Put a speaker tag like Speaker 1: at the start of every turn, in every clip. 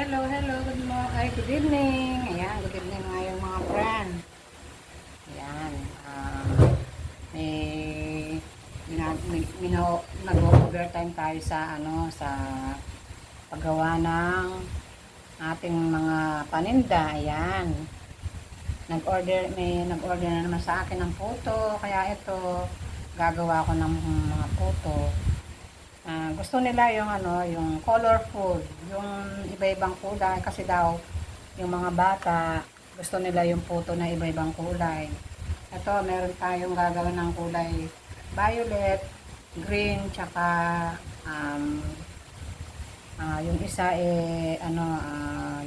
Speaker 1: Hello, good evening. Ayan, good evening ngayon mga friend. Ayan, may, nag-overtime tayo sa, sa paggawa ng ating mga paninda. Ayan, nag-order na naman sa akin ng puto, kaya ito, gagawa ko ng mga puto. Gusto nila yung yung colorful, yung iba-ibang kulay kasi daw yung mga bata gusto nila yung puto na iba-ibang kulay. Ito, meron tayong gagawin ng kulay violet, green, tsaka yung isa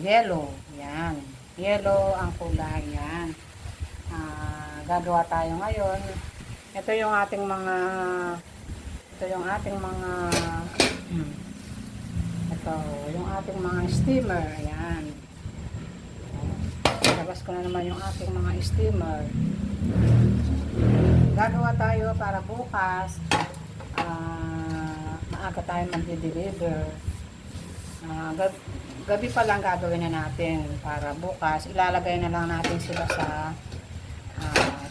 Speaker 1: yellow. Yan. Yellow ang kulay. Yan. Gagawa tayo ngayon. Ito yung ating mga steamer. Ayan. Labas ko na naman yung ating mga steamer. Gagawa tayo para bukas maaga tayo mag-deliver. Gabi pa lang gagawin na natin para bukas ilalagay na lang natin sila sa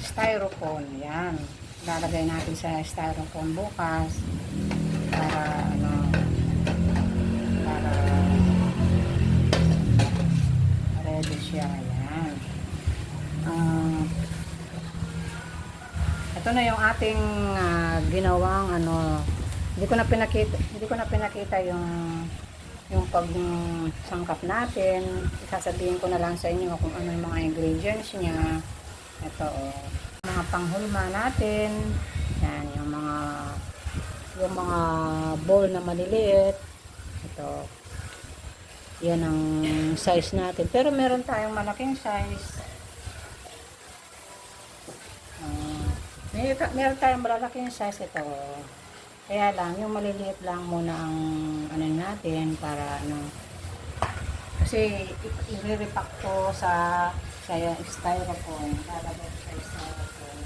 Speaker 1: styrofoam. Ayan. Ilalagay natin sa styrofoam bukas para para ready siya. Ayan. Ito na yung ating ginawang hindi ko na pinakita yung pagsangkap natin. Sasabihin ko na lang sa inyo kung ano yung mga ingredients niya. Ito mga panghulma natin. Yan, yung mga bowl na maliliit. Ito. Yan ang size natin. Pero meron tayong malaking size. Meron tayong malalaking size ito. Kaya lang, yung maliliit lang muna ang natin para kasi i-repack ko sa styrofoam. Lalagay sa styrofoam.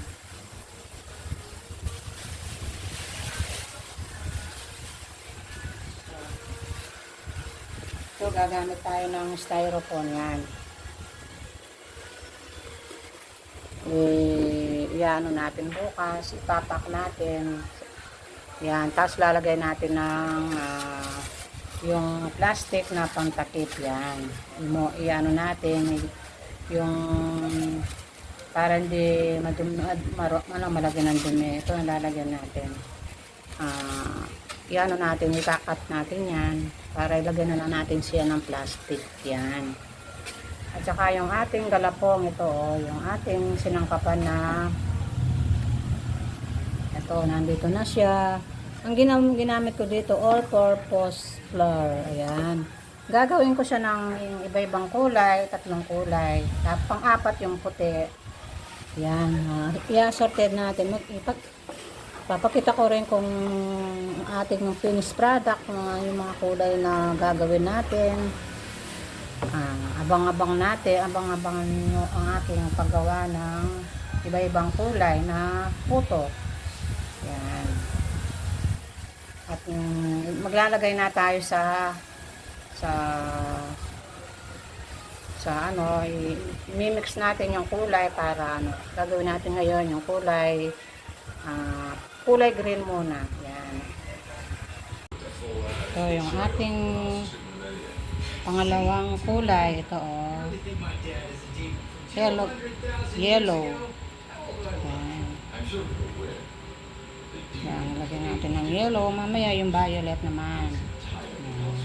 Speaker 1: So, gagamit tayo ng styrofoam yan. Iano natin bukas, ipapak natin. Yan, tapos lalagay natin ng yung plastic na pantakip yan. Iano natin yung para hindi malagyan ng dumi. Ito ang lalagyan natin. Iano natin, ikakat natin yan para ilagyan na lang natin siya ng plastic. Yan. At saka yung ating galapong ito, yung ating sinangkapan na ito, nandito na siya. Ang ginamit ko dito, all-purpose flour. Ayan. Gagawin ko siya ng iba-ibang kulay, 3 kulay. Tapos pang-4 yung puti. Ayan. I-assorted natin. Papakita ko rin kung ating finished product, yung mga kulay na gagawin natin. Abang-abang nyo ang ating paggawa ng iba-ibang kulay na puto. Yan. At maglalagay na tayo sa i-mix natin yung kulay para gagawin natin ngayon yung kulay green muna. Yan. Ito yung ating pangalawang kulay. Ito yellow. Yan, lagyan natin ng yellow. Mamaya yung violet naman. Yan.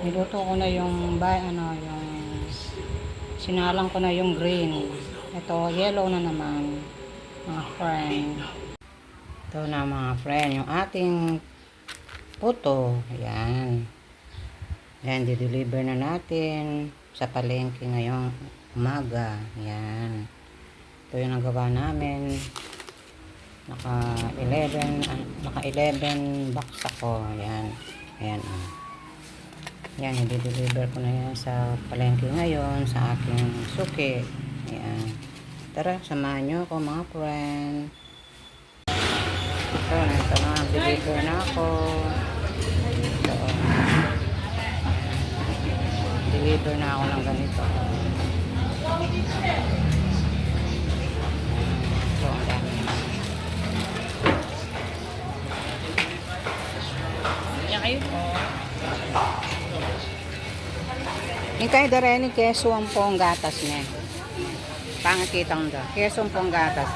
Speaker 1: Niluto ko na yung sinalang ko na yung green. Ito, yellow na naman, mga friend. Ito na mga friend, yung ating puto. Ayan. Ayan, di-deliver na natin sa palengke ngayong umaga. Ayan. Ito yung nagawa namin. Naka 11 box ako. Ayan. Ayan. Ayan, i-deliver ko na yan sa palengke ngayon sa aking suki. Ayan. Tara, samahan nyo ako mga friend. Ito na, deliver na ako. Ito. Nag-order na ako ng ganito. So, ang dami naman.
Speaker 2: Yan kayo po.
Speaker 1: Yung kayo da rin, keso ang pong gatas niya. Pangakitang da. Keso ang pong gatas.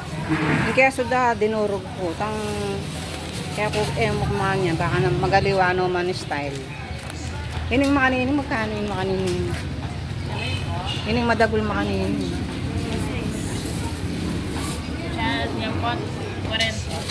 Speaker 1: Yung keso da, dinurog po. Kaya po, mukha niya. Baka na magaliwano man style. Yun yung makanini. Magkano yung makanini? Yun yung madagol makanini.
Speaker 2: Yan po. 40.